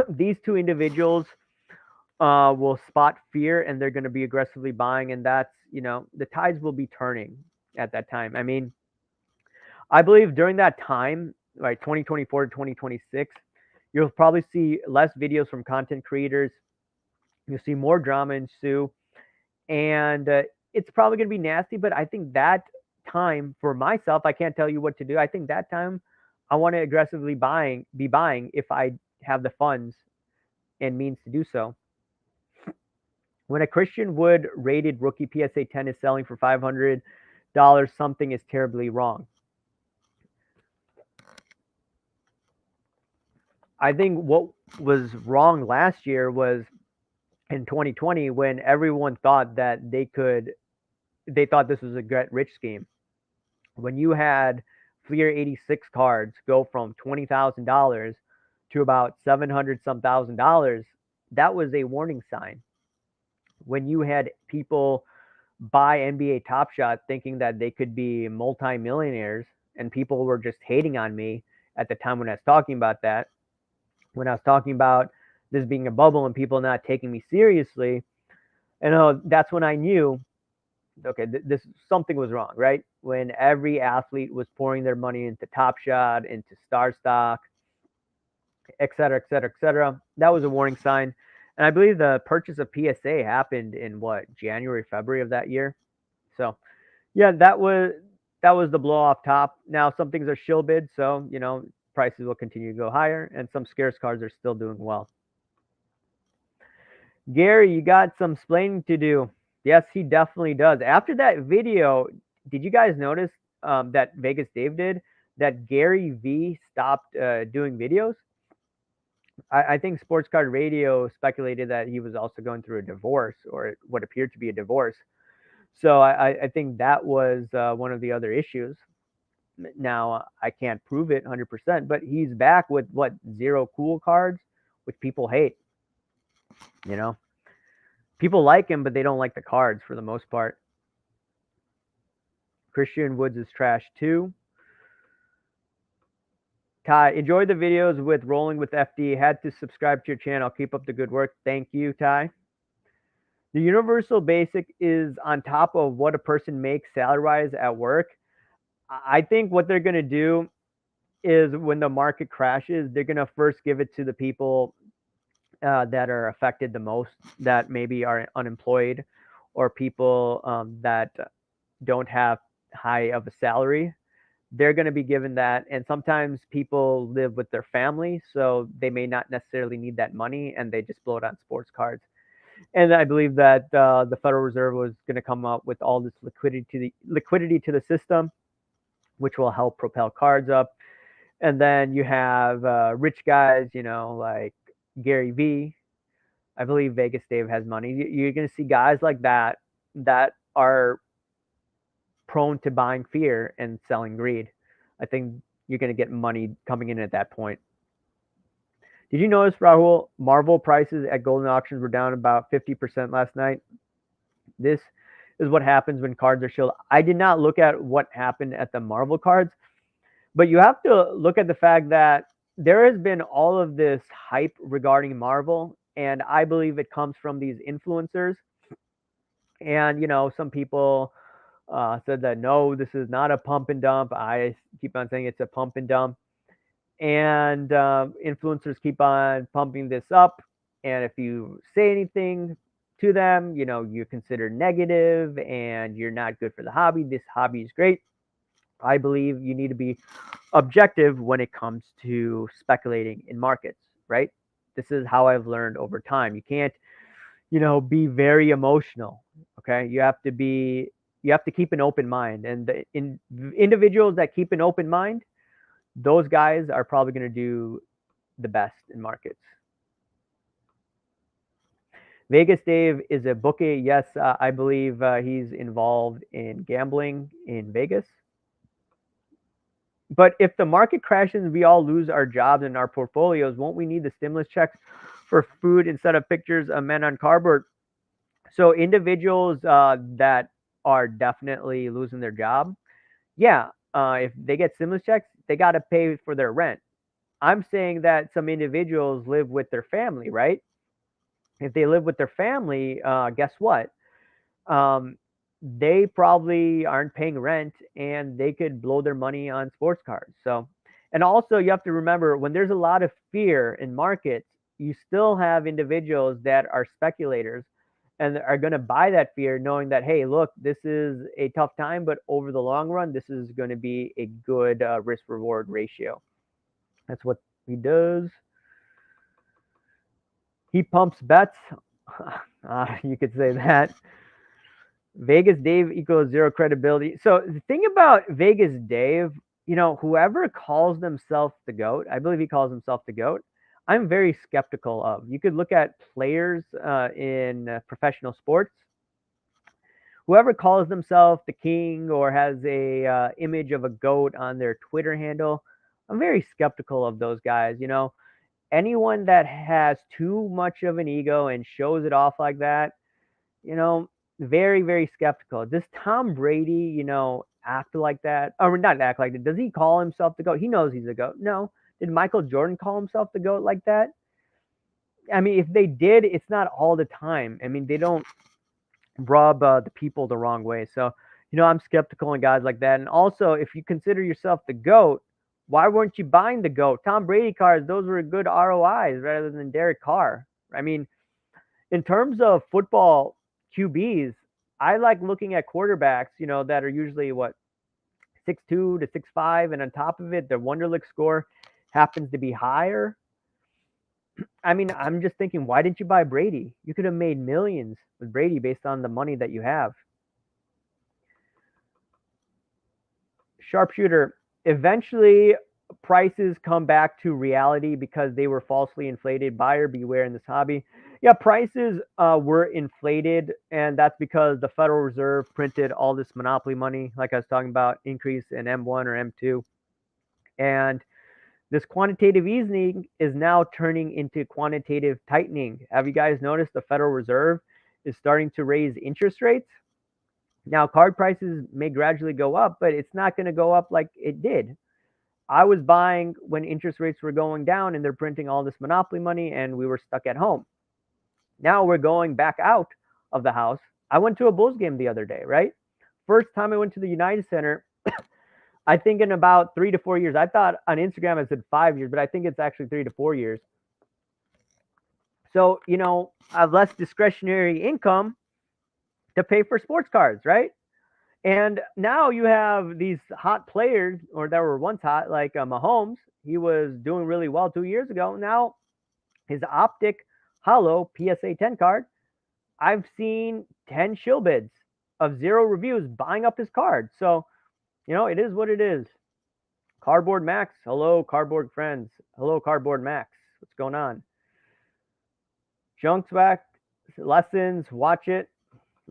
these two individuals will spot fear and they're going to be aggressively buying, and that's, the tides will be turning at that time. I mean, I believe during that time, like 2024 to 2026, you'll probably see less videos from content creators. You'll see more drama ensue, and it's probably going to be nasty. But I think that time for myself, I can't tell you what to do. I think that time I want to aggressively be buying if I have the funds and means to do so. When a Christian Wood rated rookie PSA 10 is selling for $500, something is terribly wrong. I think what was wrong last year was in 2020 when everyone thought that they thought this was a get rich scheme. When you had Fleer 86 cards go from $20,000 to about 700 some $1,000, that was a warning sign. When you had people buy NBA Top Shot thinking that they could be multimillionaires, and people were just hating on me at the time when I was talking about that, when I was talking about this being a bubble and people not taking me seriously, and that's when I knew, okay, this something was wrong, right? When every athlete was pouring their money into Top Shot, into Star Stock, et cetera, et cetera, et cetera, that was a warning sign. And I believe the purchase of PSA happened in what, January, February of that year. So yeah, that was the blow off top. Now some things are shill bid, so prices will continue to go higher, and some scarce cards are still doing well. Gary, you got some explaining to do. Yes, he definitely does. After that video, did you guys notice that Vegas Dave did that Gary V stopped doing videos? I think Sports Card Radio speculated that he was also going through a divorce, or what appeared to be a divorce. So I think that was one of the other issues. Now, I can't prove it 100%, but he's back with what, zero cool cards, which people hate. People like him, but they don't like the cards for the most part. Christian Woods is trash too. Ty, enjoy the videos with Rolling with FD. Had to subscribe to your channel. Keep up the good work. Thank you, Ty. The universal basic is on top of what a person makes salary-wise at work. I think what they're going to do is when the market crashes, they're going to first give it to the people that are affected the most, that maybe are unemployed, or people that don't have high of a salary. They're going to be given that. And sometimes people live with their family, so they may not necessarily need that money, and they just blow it on sports cards. And I believe that the Federal Reserve was going to come up with all this liquidity to the system, which will help propel cards up. And then you have rich guys, like Gary V. I believe Vegas Dave has money. You're going to see guys like that are prone to buying fear and selling greed. I think you're going to get money coming in at that point. Did you notice, Rahul, Marvel prices at golden auctions were down about 50% last night? This is what happens when cards are shilled. I did not look at what happened at the Marvel cards, but you have to look at the fact that there has been all of this hype regarding Marvel, and I believe it comes from these influencers. And, some people said that, no, this is not a pump and dump. I keep on saying it's a pump and dump. And influencers keep on pumping this up. And if you say anything to them, you're considered negative and you're not good for the hobby. This hobby is great. I believe you need to be objective when it comes to speculating in markets, right? This is how I've learned over time. You can't, be very emotional. Okay. You have to keep an open mind, and the individuals that keep an open mind, those guys are probably going to do the best in markets. Vegas Dave is a bookie. Yes, I believe he's involved in gambling in Vegas. But if the market crashes and we all lose our jobs and our portfolios, won't we need the stimulus checks for food instead of pictures of men on cardboard? So individuals that are definitely losing their job, yeah, if they get stimulus checks, they got to pay for their rent. I'm saying that some individuals live with their family, right? If they live with their family, guess what? Um, they probably aren't paying rent and they could blow their money on sports cards. So, and also you have to remember when there's a lot of fear in markets, you still have individuals that are speculators and are going to buy that fear knowing that, hey, look, this is a tough time, but over the long run, this is going to be a good risk reward ratio. That's what he does. He pumps bets. You could say that. Vegas Dave equals zero credibility. So the thing about Vegas Dave, whoever calls themselves the GOAT, I believe he calls himself the GOAT, I'm very skeptical of. You could look at players in professional sports. Whoever calls themselves the king or has a image of a GOAT on their Twitter handle, I'm very skeptical of those guys. Anyone that has too much of an ego and shows it off like that, you know, very, very skeptical. Does Tom Brady, act like that? Or not act like that. Does he call himself the GOAT? He knows he's the GOAT. No. Did Michael Jordan call himself the GOAT like that? I mean, if they did, it's not all the time. I mean, they don't rub the people the wrong way. So, I'm skeptical on guys like that. And also, if you consider yourself the GOAT, why weren't you buying the GOAT? Tom Brady cards, those were good ROIs rather than Derek Carr. I mean, in terms of football QBs, I like looking at quarterbacks, that are usually 6'2" to 6'5", and on top of it, their Wonderlic score happens to be higher. I mean, I'm just thinking, why didn't you buy Brady? You could have made millions with Brady based on the money that you have. Sharpshooter, eventually prices come back to reality because they were falsely inflated. Buyer beware in this hobby. Yeah, prices were inflated, and that's because the Federal Reserve printed all this monopoly money, like I was talking about, increase in M1 or M2. And this quantitative easing is now turning into quantitative tightening. Have you guys noticed the Federal Reserve is starting to raise interest rates? Now, card prices may gradually go up, but it's not going to go up like it did. I was buying when interest rates were going down and they're printing all this monopoly money and we were stuck at home. Now we're going back out of the house. I went to a Bulls game the other day, right? First time I went to the United Center, I think in about 3 to 4 years. I thought on Instagram I said 5 years, but I think it's actually 3 to 4 years. So, I have less discretionary income to pay for sports cards, right? And now you have these hot players, or that were once hot, like Mahomes. He was doing really well 2 years ago. Now his optic hollow PSA 10 card, I've seen 10 shill bids of 0 reviews buying up his card. So, it is what it is. Cardboard Max. Hello, cardboard friends. Hello, Cardboard Max. What's going on? Junks back. Lessons. Watch it.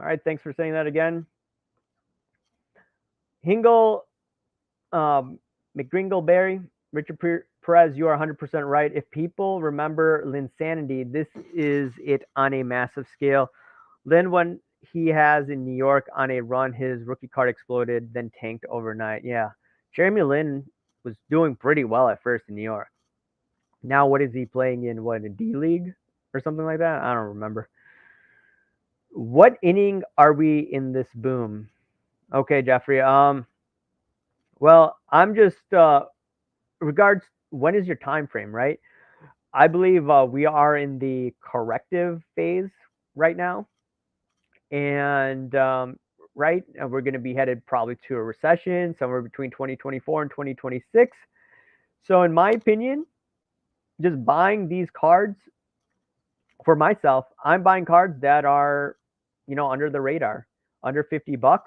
All right. Thanks for saying that again. Hingle, McGringleberry, Richard Perez, you are 100% right. If people remember Linsanity, this is it on a massive scale. Lin, when he has in New York on a run, his rookie card exploded, then tanked overnight. Yeah. Jeremy Lin was doing pretty well at first in New York. Now, what is he playing in? What, a D League or something like that? I don't remember. What inning are we in this boom? Okay, Jeffrey. Well, I'm just regards. When is your time frame, right? I believe we are in the corrective phase right now, and right, and we're going to be headed probably to a recession somewhere between 2024 and 2026. So, in my opinion, just buying these cards for myself, I'm buying cards that are, under the radar, under $50.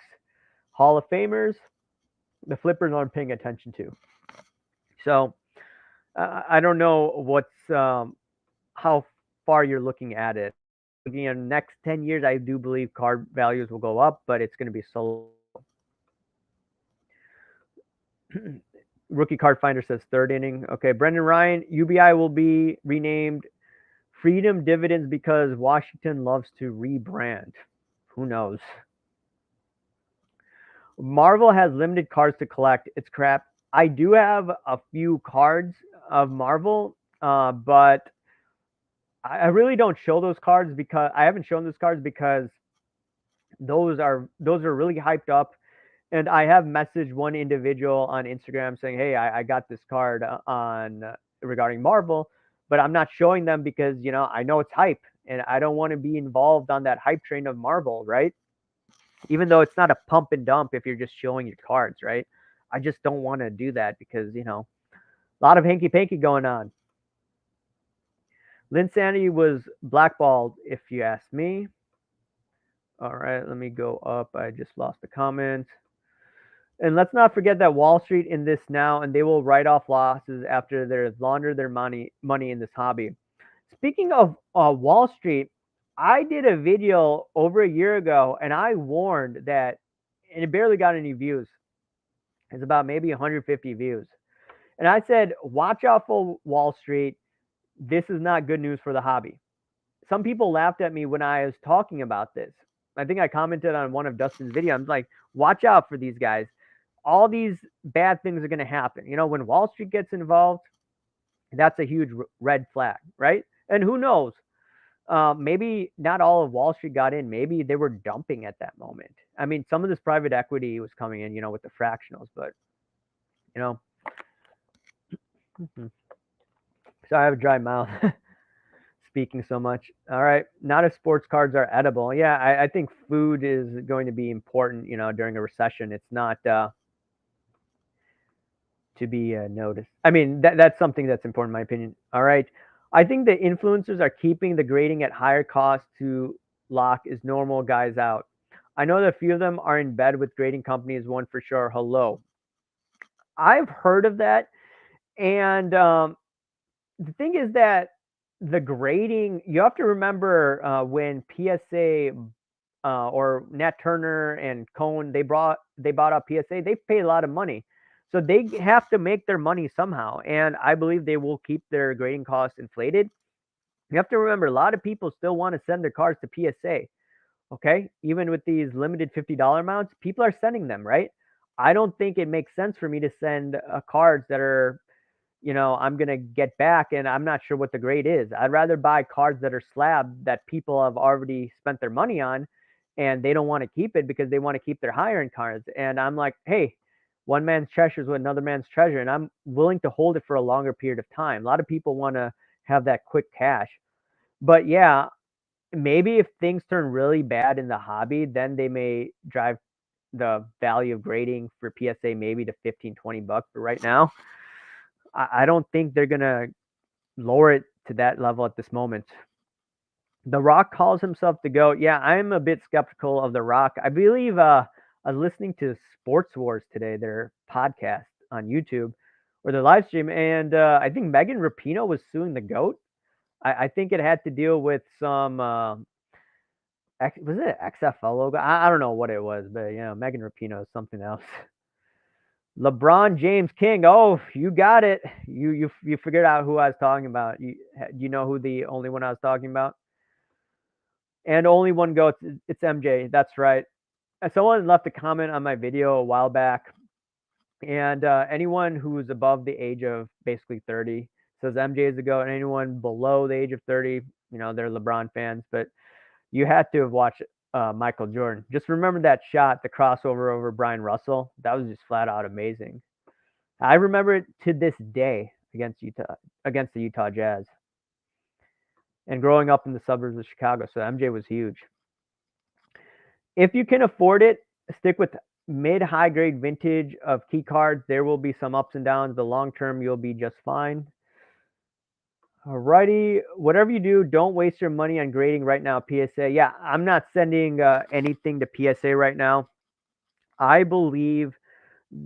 Hall of Famers, the flippers aren't paying attention to. So I don't know what's how far you're looking at it. looking at the next 10 years, I do believe card values will go up, but it's going to be slow. Rookie Card Finder says third inning. Okay, Brendan Ryan, UBI will be renamed Freedom Dividends because Washington loves to rebrand. Who knows? Marvel has limited cards to collect. It's crap. I do have a few cards of Marvel, but I really don't show those cards because I haven't shown those cards because those are really hyped up. And I have messaged one individual on Instagram saying, "Hey, I got this card on regarding Marvel," but I'm not showing them because I know it's hype, and I don't want to be involved on that hype train of Marvel, right? Even though it's not a pump and dump if you're just showing your cards, right? I just don't want to do that because a lot of hanky panky going on. Linsanity was blackballed, if you ask me. All right, let me go up. I just lost the comment. And let's not forget that Wall Street in this now, and they will write off losses after they've laundered their money in this hobby. Speaking of Wall Street, I did a video over a year ago, and I warned that, and it barely got any views. It's about maybe 150 views. And I said, watch out for Wall Street. This is not good news for the hobby. Some people laughed at me when I was talking about this. I think I commented on one of Dustin's videos. I'm like, watch out for these guys. All these bad things are going to happen. When Wall Street gets involved, that's a huge red flag, right? And who knows? Maybe not all of Wall Street got in. Maybe they were dumping at that moment. I mean, some of this private equity was coming in, with the fractionals, but So I have a dry mouth speaking so much. All right. Not if sports cards are edible. Yeah, I think food is going to be important, during a recession. It's not to be noticed. I mean, that's something that's important in my opinion. All right. I think the influencers are keeping the grading at higher cost to lock is normal guys out. I know that a few of them are in bed with grading companies, one for sure. Hello. I've heard of that. And the thing is that the grading, you have to remember when PSA or Nat Turner and Cohn, they bought up PSA, they paid a lot of money. So they have to make their money somehow. And I believe they will keep their grading costs inflated. You have to remember, a lot of people still want to send their cards to PSA. Okay. Even with these limited $50 amounts, people are sending them, right? I don't think it makes sense for me to send cards that are I'm going to get back and I'm not sure what the grade is. I'd rather buy cards that are slab that people have already spent their money on and they don't want to keep it because they want to keep their higher end cards. And I'm like, hey, one man's treasure is another man's treasure. And I'm willing to hold it for a longer period of time. A lot of people want to have that quick cash. But yeah, maybe if things turn really bad in the hobby, then they may drive the value of grading for PSA maybe to 15, $20. But right now, I don't think they're going to lower it to that level at this moment. The Rock calls himself the GOAT. Yeah, I'm a bit skeptical of The Rock. I believe I was listening to Sports Wars today, their podcast on YouTube, or their live stream, and I think Megan Rapinoe was suing the GOAT. I think it had to deal with some, was it XFL logo? I don't know what it was, but Megan Rapinoe is something else. LeBron James King. Oh, you got it. You figured out who I was talking about. You know who the only one I was talking about? And only one goes. It's MJ. That's right. Someone left a comment on my video a while back, and anyone who's above the age of basically 30 says MJ is the GOAT, and anyone below the age of 30, they're LeBron fans. But you had to have watched Michael Jordan. Just remember that shot, the crossover over Brian Russell. That was just flat out amazing. I remember it to this day against the Utah Jazz. And growing up in the suburbs of Chicago, so MJ was huge. If you can afford it, stick with mid-high grade vintage of key cards. There will be some ups and downs. The long term, you'll be just fine. Alrighty, whatever you do, don't waste your money on grading right now. PSA, yeah, I'm not sending anything to PSA right now. I believe,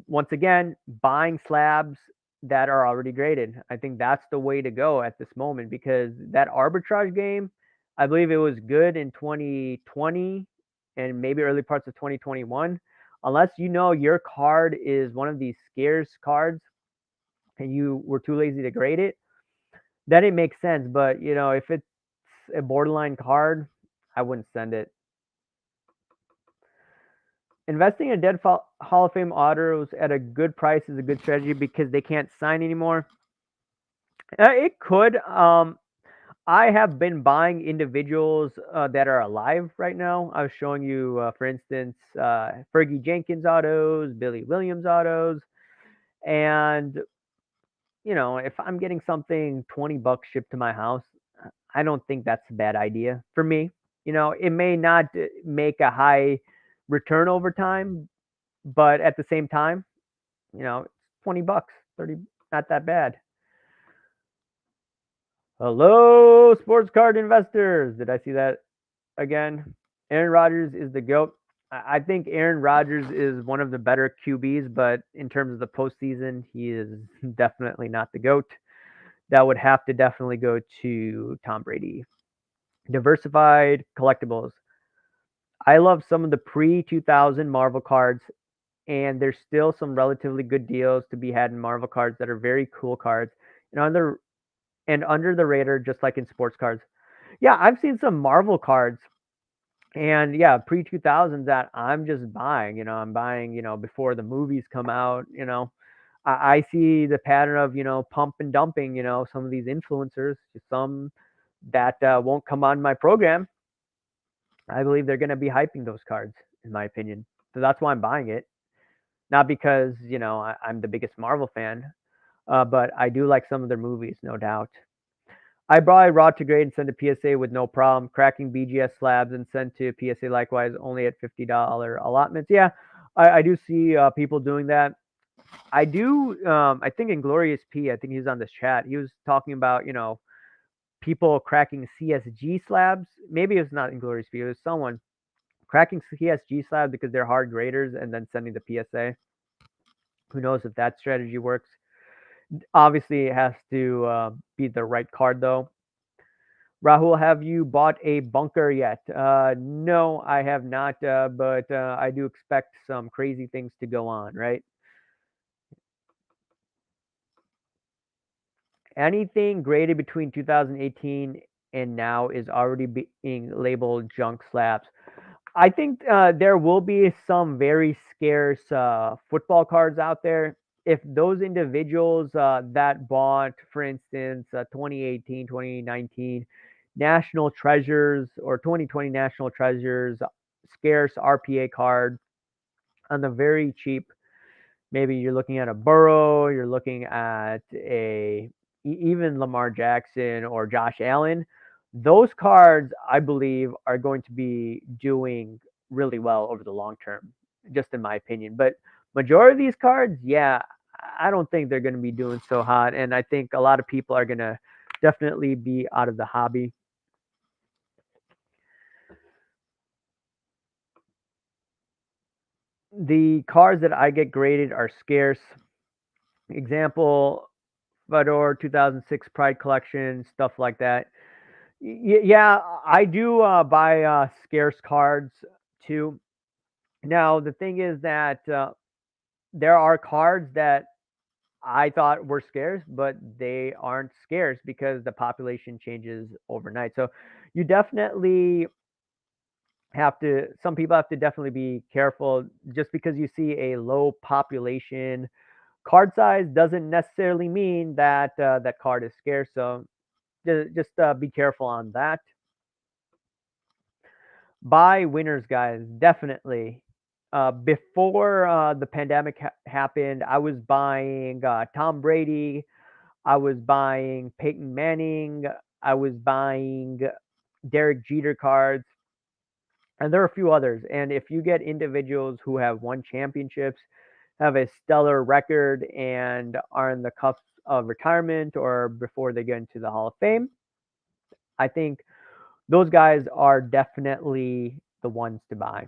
once again, buying slabs that are already graded. I think that's the way to go at this moment because that arbitrage game, I believe it was good in 2020 and maybe early parts of 2021. Unless you know your card is one of these scarce cards and you were too lazy to grade it, then it makes sense. But if it's a borderline card, I wouldn't send it. Investing in dead Hall of Fame autos at a good price is a good strategy because they can't sign anymore. It could. I have been buying individuals that are alive right now. I was showing you, for instance, Fergie Jenkins autos, Billy Williams autos, and if I'm getting something $20 shipped to my house, I don't think that's a bad idea for me. It may not make a high return over time, but at the same time, it's $20, 30, not that bad. Hello, sports card investors. Did I see that again? Aaron Rodgers is the GOAT. I think Aaron Rodgers is one of the better QBs, but in terms of the postseason, he is definitely not the GOAT. That would have to definitely go to Tom Brady. Diversified collectibles. I love some of the pre-2000 Marvel cards, and there's still some relatively good deals to be had in Marvel cards that are very cool cards and under the radar, just like in sports cards. Yeah, I've seen some Marvel cards and yeah, pre 2000s that I'm just buying. I'm buying, before the movies come out. I see the pattern of, pump and dumping, some of these influencers, some that won't come on my program. I believe they're going to be hyping those cards, in my opinion. So that's why I'm buying it. Not because, I'm the biggest Marvel fan, but I do like some of their movies, no doubt. I buy raw to grade and send to PSA with no problem. Cracking BGS slabs and send to PSA likewise, only at $50 allotments. Yeah, I do see people doing that. I do. I think Inglorious P. I think he was on this chat. He was talking about people cracking CSG slabs. Maybe it's not Inglorious P. It was someone cracking CSG slabs because they're hard graders and then sending the PSA. Who knows if that strategy works? Obviously, it has to be the right card though. Rahul, have you bought a bunker yet? No, I have not, but I do expect some crazy things to go on, right? Anything graded between 2018 and now is already being labeled junk slabs. I think there will be some very scarce football cards out there. If those individuals that bought, for instance, 2018, 2019 National Treasures or 2020 National Treasures, scarce RPA card on the very cheap, maybe you're looking at a Burrow, you're looking at even Lamar Jackson or Josh Allen. Those cards, I believe, are going to be doing really well over the long term, just in my opinion. But majority of these cards, yeah, I don't think they're going to be doing so hot, and I think a lot of people are going to definitely be out of the hobby. The cards that I get graded are scarce. Example, Fedor 2006 Pride Collection, stuff like that. Yeah, I do buy scarce cards too. Now, the thing is that there are cards that I thought were scarce, but they aren't scarce because the population changes overnight. So you definitely some people have to definitely be careful. Just because you see a low population card size doesn't necessarily mean that that card is scarce. So just be careful on that. Buy winners, guys, definitely. Before the pandemic happened, I was buying Tom Brady, I was buying Peyton Manning, I was buying Derek Jeter cards, and there are a few others. And if you get individuals who have won championships, have a stellar record, and are in the cusp of retirement or before they get into the Hall of Fame, I think those guys are definitely the ones to buy.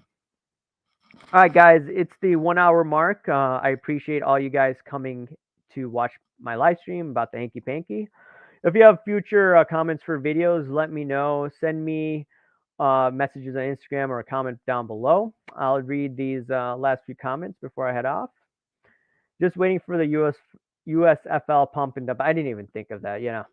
All right, guys, it's the 1 hour mark. I appreciate all you guys coming to watch my live stream about the Hanky Panky. If you have future comments for videos, let me know. Send me messages on Instagram or a comment down below. I'll read these last few comments before I head off. Just waiting for the USFL pump and dump. I didn't even think of that. You know,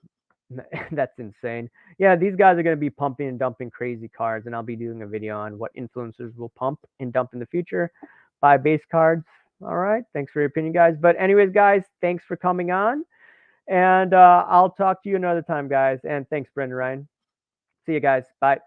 that's insane. Yeah, these guys are going to be pumping and dumping crazy cards, and I'll be doing a video on what influencers will pump and dump in the future. Buy base cards. All right. Thanks for your opinion, guys. But anyways, guys, thanks for coming on. And I'll talk to you another time, guys. And thanks, Brendan Ryan. See you guys. Bye.